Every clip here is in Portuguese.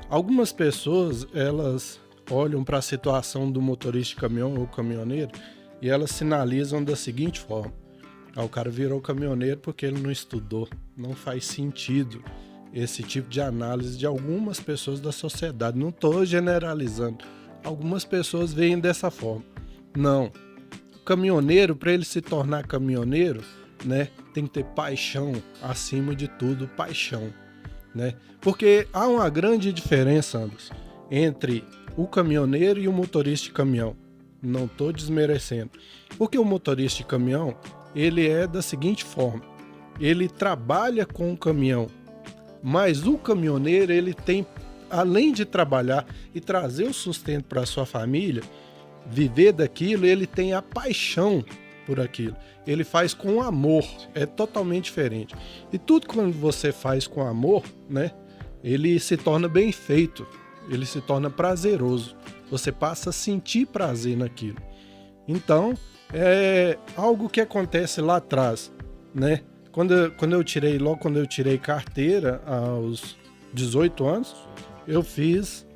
Algumas pessoas, elas olham para a situação do motorista de caminhão ou caminhoneiro e elas sinalizam da seguinte forma: o cara virou caminhoneiro porque ele não estudou. Não faz sentido esse tipo de análise de algumas pessoas da sociedade. Não estou generalizando. Algumas pessoas veem dessa forma. Não. O caminhoneiro, para ele se tornar caminhoneiro, né, tem que ter paixão, acima de tudo, paixão, né? Porque há uma grande diferença, Anderson, entre o caminhoneiro e o motorista de caminhão. Não estou desmerecendo. Porque o motorista de caminhão, ele é da seguinte forma: ele trabalha com o caminhão, mas o caminhoneiro, ele tem, além de trabalhar e trazer o sustento para a sua família, viver daquilo, ele tem a paixão por aquilo. Ele faz com amor, é totalmente diferente. E tudo quando você faz com amor, né, ele se torna bem feito, ele se torna prazeroso. Você passa a sentir prazer naquilo. Então, é algo que acontece lá atrás, né? Quando eu tirei carteira aos 18 anos, eu fiz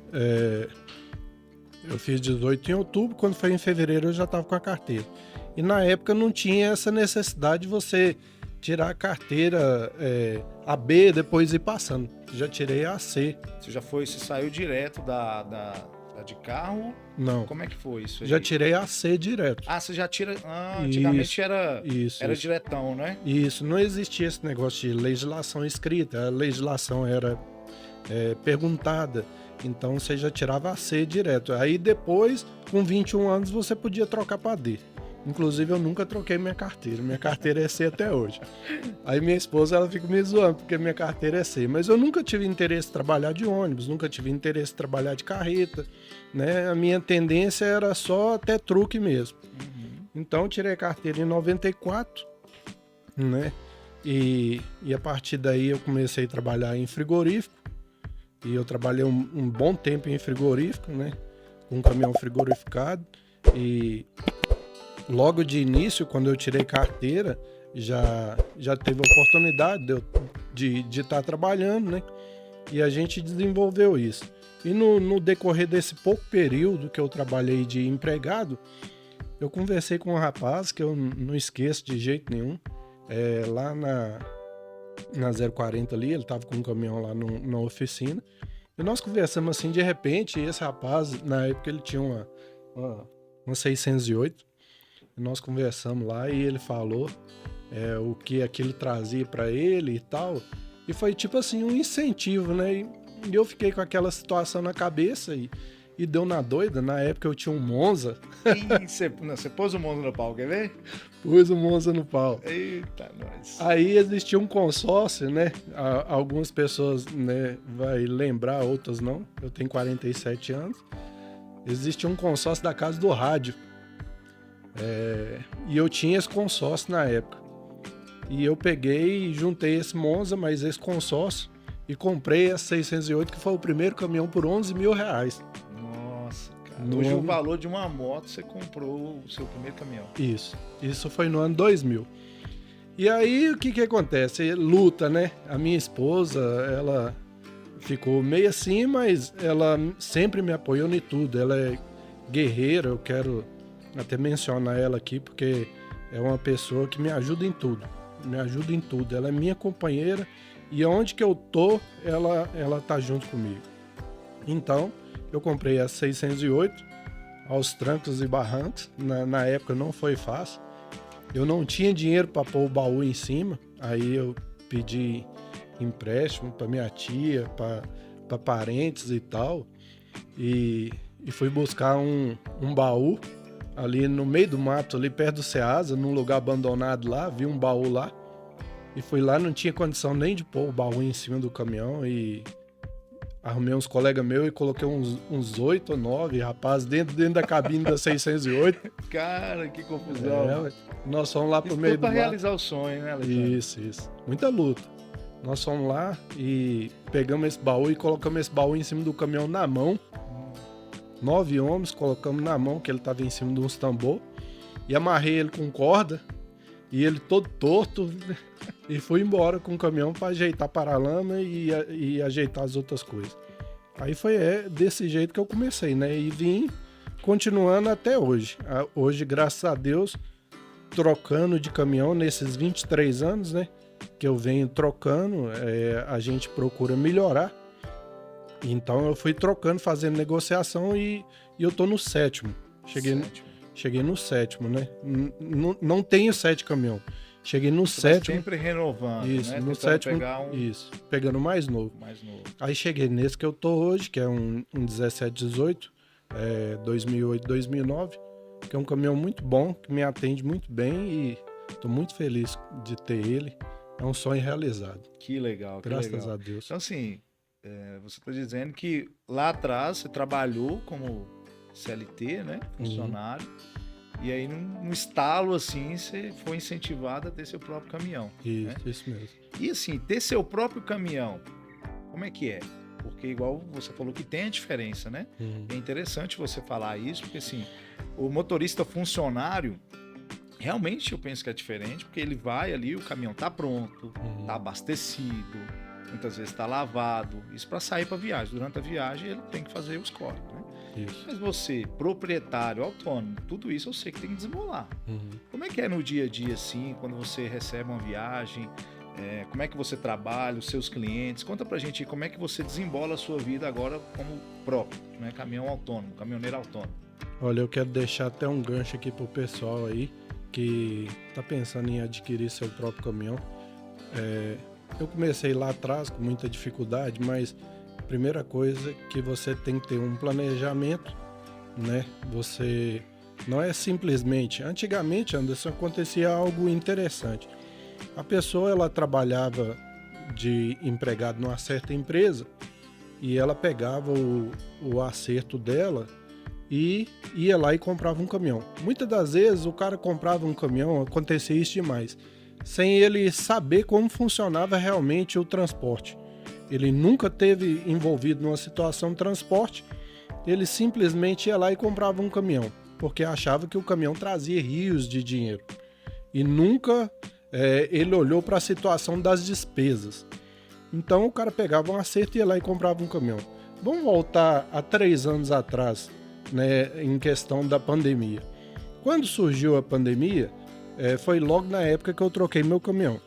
18 em outubro, quando foi em fevereiro eu já estava com a carteira. E na época não tinha essa necessidade de você tirar a carteira a B, depois ir passando. Já tirei a C. Você saiu direto da de carro? Não. Como é que foi isso aí? Já tirei a C direto. Ah, você já tira... antigamente era isso. diretão, né? Isso, não existia esse negócio de legislação escrita. A legislação era perguntada. Então você já tirava a C direto. Aí depois, com 21 anos, você podia trocar para D. Inclusive, eu nunca troquei minha carteira. Minha carteira é C até hoje. Aí minha esposa, ela fica me zoando, porque minha carteira é C. Mas eu nunca tive interesse em trabalhar de ônibus, nunca tive interesse em trabalhar de carreta, né? A minha tendência era só até truque mesmo. Então, eu tirei a carteira em 94, né? E a partir daí eu comecei a trabalhar em frigorífico. E eu trabalhei um bom tempo em frigorífico, né? Com um caminhão frigorificado. E logo de início, quando eu tirei carteira, já teve a oportunidade de estar trabalhando, né? E a gente desenvolveu isso. E no decorrer desse pouco período que eu trabalhei de empregado, eu conversei com um rapaz que eu não esqueço de jeito nenhum. Lá na 040 ali, ele tava com um caminhão lá na oficina. E nós conversamos assim, de repente, e esse rapaz, na época ele tinha uma 608. E nós conversamos lá e ele falou o que aquilo trazia para ele e tal. E foi tipo assim, um incentivo, né? E eu fiquei com aquela situação na cabeça e deu na doida. Na época eu tinha um Monza. Você pôs o Monza no pau, quer ver? Pus o Monza no pau. Eita, nós. Aí existia um consórcio, né? Algumas pessoas, né, vai lembrar, outras não. Eu tenho 47 anos. Existia um consórcio da Casa do Rádio. E eu tinha esse consórcio na época. E eu peguei e juntei esse Monza, mas esse consórcio, e comprei a 608, que foi o primeiro caminhão por R$11 mil. Nossa, cara. Hoje o valor de uma moto, você comprou o seu primeiro caminhão. Isso foi no ano 2000. E aí, o que acontece? Luta, né? A minha esposa, ela ficou meio assim, mas ela sempre me apoiou em tudo. Ela é guerreira, eu quero até mencionar ela aqui, porque é uma pessoa que me ajuda em tudo. Ela é minha companheira e aonde que eu tô, ela tá junto comigo. Então, eu comprei a 608 aos trancos e barrancos. Na época não foi fácil. Eu não tinha dinheiro para pôr o baú em cima. Aí eu pedi empréstimo para minha tia, para parentes e tal. E fui buscar um baú ali no meio do mato, ali perto do Ceasa, num lugar abandonado lá, vi um baú lá, e fui lá, não tinha condição nem de pôr o baú em cima do caminhão, e arrumei uns colegas meus e coloquei uns 8 ou 9 rapazes dentro da cabine da 608. Cara, que confusão. Nós fomos lá pro meio do mato. Pra realizar o sonho, né, Alexandre? Isso. Muita luta. Nós fomos lá e pegamos esse baú e colocamos esse baú em cima do caminhão na mão. 9 homens, colocamos na mão, que ele estava em cima de uns tambor, e amarrei ele com corda, e ele todo torto, e fui embora com o caminhão para ajeitar paralama e ajeitar as outras coisas. Aí foi desse jeito que eu comecei, né? E vim continuando até hoje. Hoje, graças a Deus, trocando de caminhão nesses 23 anos, né? Que eu venho trocando, a gente procura melhorar. Então eu fui trocando, fazendo negociação e eu tô no 7º. Cheguei no 7º, né? Não tenho 7 caminhão. Cheguei no 7º. Sempre renovando, isso, né? No 7º, isso, pegando mais novo. Aí cheguei nesse que eu tô hoje, que é um 1718, 2008, 2009, que é um caminhão muito bom, que me atende muito bem e tô muito feliz de ter ele. É um sonho realizado. Que legal, Graças a Deus. Então, assim, você está dizendo que lá atrás você trabalhou como CLT, né? Funcionário. E aí, num estalo assim, você foi incentivado a ter seu próprio caminhão. Isso, né? Isso mesmo. E assim, ter seu próprio caminhão, como é que é? Porque igual você falou que tem a diferença, né? É interessante você falar isso, porque assim, o motorista funcionário, realmente eu penso que é diferente, porque ele vai ali, o caminhão tá pronto, tá abastecido, muitas vezes tá lavado, isso para sair para viagem. Durante a viagem ele tem que fazer os cortes, né? Isso. Mas você, proprietário, autônomo, tudo isso eu sei que tem que desembolar. Como é que é no dia a dia, assim, quando você recebe uma viagem? Como é que você trabalha, os seus clientes? Conta pra gente como é que você desembola a sua vida agora como próprio, né? Caminhão autônomo, caminhoneiro autônomo. Olha, eu quero deixar até um gancho aqui pro pessoal aí que tá pensando em adquirir seu próprio caminhão. Eu comecei lá atrás com muita dificuldade, mas a primeira coisa que você tem que ter um planejamento, né? Você não é simplesmente... Antigamente, Anderson, acontecia algo interessante. A pessoa, ela trabalhava de empregado numa certa empresa e ela pegava o acerto dela e ia lá e comprava um caminhão. Muitas das vezes o cara comprava um caminhão, acontecia isso demais, sem ele saber como funcionava realmente o transporte. Ele nunca teve envolvido numa situação de transporte, ele simplesmente ia lá e comprava um caminhão, porque achava que o caminhão trazia rios de dinheiro. E nunca ele olhou para a situação das despesas. Então o cara pegava um acerto e ia lá e comprava um caminhão. Vamos voltar a 3 anos atrás, né, em questão da pandemia. Quando surgiu a pandemia, foi logo na época que eu troquei meu caminhão.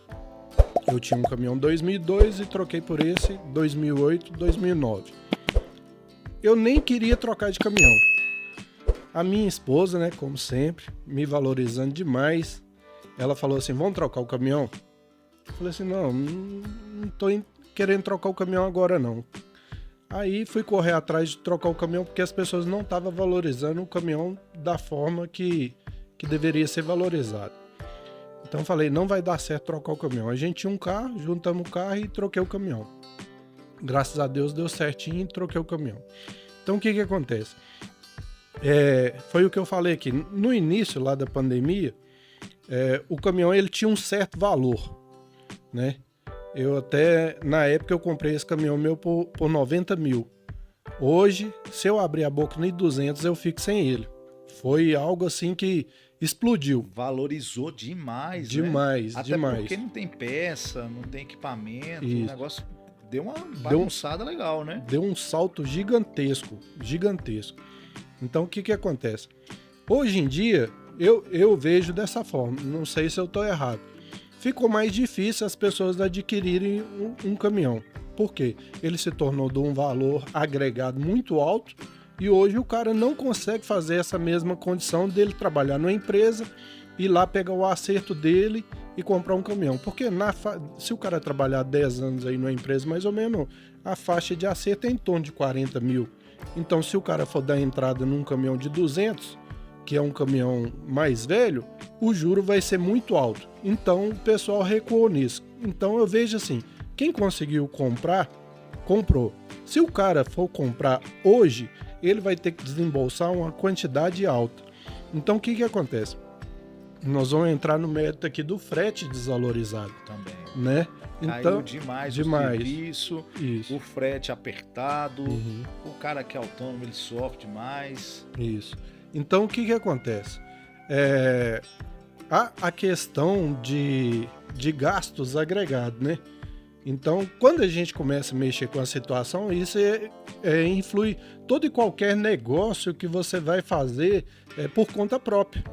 Eu tinha um caminhão 2002 e troquei por esse 2008, 2009. Eu nem queria trocar de caminhão. A minha esposa, né, como sempre, me valorizando demais, ela falou assim, vamos trocar o caminhão? Eu falei assim, não tô querendo trocar o caminhão agora não. Aí fui correr atrás de trocar o caminhão porque as pessoas não estavam valorizando o caminhão da forma que deveria ser valorizado. Então falei, não vai dar certo trocar o caminhão. A gente tinha um carro, juntamos o carro e troquei o caminhão. Graças a Deus deu certinho e troquei o caminhão. Então o que acontece? Foi o que eu falei aqui. No início lá da pandemia, o caminhão ele tinha um certo valor, né? Eu até, na época, eu comprei esse caminhão meu por 90 mil. Hoje, se eu abrir a boca nem 200, eu fico sem ele. Foi algo assim que explodiu. Valorizou demais, demais, né? Até demais. porque não tem peça, não tem equipamento, Isso. O negócio deu uma bagunçada legal, né? Deu um salto gigantesco, gigantesco. Então, o que acontece? Hoje em dia, eu vejo dessa forma, não sei se eu estou errado. Ficou mais difícil as pessoas adquirirem um caminhão. Por quê? Ele se tornou de um valor agregado muito alto e hoje o cara não consegue fazer essa mesma condição dele trabalhar numa empresa, ir lá pegar o acerto dele e comprar um caminhão. Porque se o cara trabalhar 10 anos aí numa empresa, mais ou menos, a faixa de acerto é em torno de 40 mil. Então, se o cara for dar entrada num caminhão de 200, que é um caminhão mais velho, o juro vai ser muito alto. Então, o pessoal recuou nisso. Então, eu vejo assim, quem conseguiu comprar, comprou. Se o cara for comprar hoje, ele vai ter que desembolsar uma quantidade alta. Então, o que acontece? Nós vamos entrar no mérito aqui do frete desvalorizado. Também. Né? Então, demais. O serviço, isso. O frete apertado, o cara que é autônomo, ele sofre demais. Isso. Então, o que acontece? A questão de gastos agregados, né? Então, quando a gente começa a mexer com a situação, isso influi todo e qualquer negócio que você vai fazer por conta própria.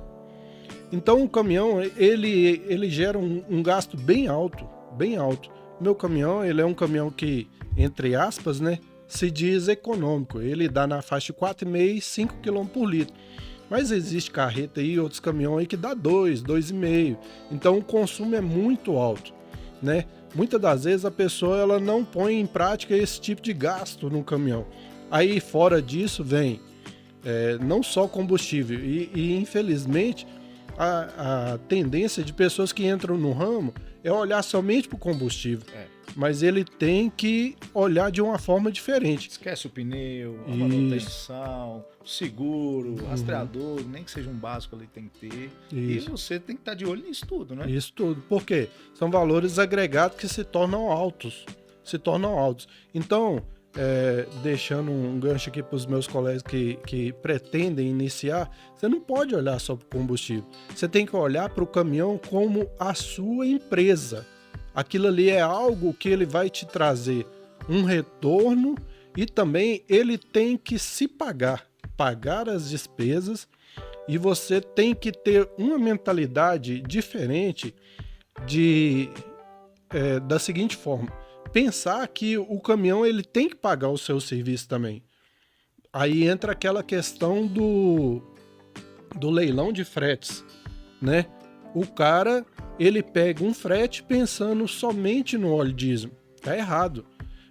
Então, o caminhão, ele gera um gasto bem alto, bem alto. Meu caminhão, ele é um caminhão que, entre aspas, né, se diz econômico. Ele dá na faixa de 4,5, 5 km por litro. Mas existe carreta e outros caminhões aí que dá 2, 2,5. Então, o consumo é muito alto, né? Muitas das vezes a pessoa ela não põe em prática esse tipo de gasto no caminhão. Aí fora disso vem não só combustível e infelizmente a tendência de pessoas que entram no ramo é olhar somente para o combustível. Mas ele tem que olhar de uma forma diferente. Esquece o pneu, a manutenção, o seguro, rastreador, nem que seja um básico ali tem que ter. Isso. E você tem que estar de olho nisso tudo, né? Isso tudo. Por quê? São valores agregados que se tornam altos. Então, deixando um gancho aqui para os meus colegas que pretendem iniciar, você não pode olhar só para o combustível. Você tem que olhar para o caminhão como a sua empresa. Aquilo ali é algo que ele vai te trazer um retorno e também ele tem que se pagar as despesas, e você tem que ter uma mentalidade diferente da seguinte forma: pensar que o caminhão ele tem que pagar o seu serviço também. Aí entra aquela questão do leilão de fretes, né? O cara, ele pega um frete pensando somente no óleo diesel. Tá errado.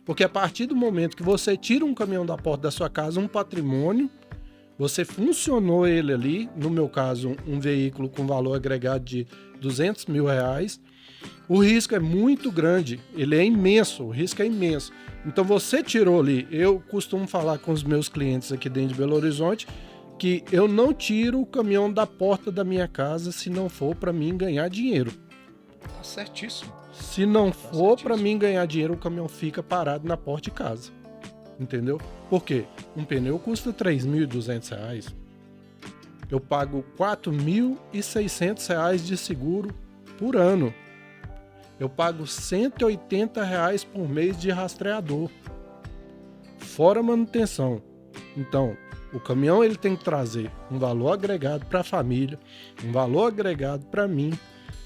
Porque a partir do momento que você tira um caminhão da porta da sua casa, um patrimônio, você funcionou ele ali, no meu caso, um veículo com valor agregado de R$200 mil, o risco é muito grande, ele é imenso, o risco é imenso. Então você tirou ali, eu costumo falar com os meus clientes aqui dentro de Belo Horizonte, que eu não tiro o caminhão da porta da minha casa se não for para mim ganhar dinheiro. Tá certíssimo. Se não for para mim ganhar dinheiro, o caminhão fica parado na porta de casa. Entendeu? Por quê? Um pneu custa R$3.200. Eu pago R$4.600 de seguro por ano. Eu pago R$180 por mês de rastreador. Fora manutenção. Então, o caminhão ele tem que trazer um valor agregado para a família, um valor agregado para mim.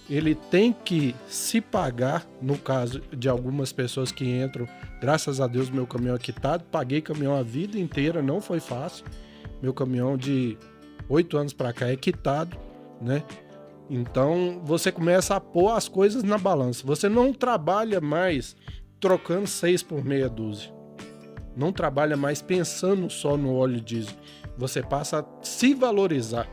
Ele tem que se pagar, no caso de algumas pessoas que entram, graças a Deus meu caminhão é quitado, paguei caminhão a vida inteira, não foi fácil. Meu caminhão de 8 anos para cá é quitado, né? Então você começa a pôr as coisas na balança. Você não trabalha mais trocando 6 por meia dúzia. Não trabalha mais pensando só no óleo diesel. Você passa a se valorizar.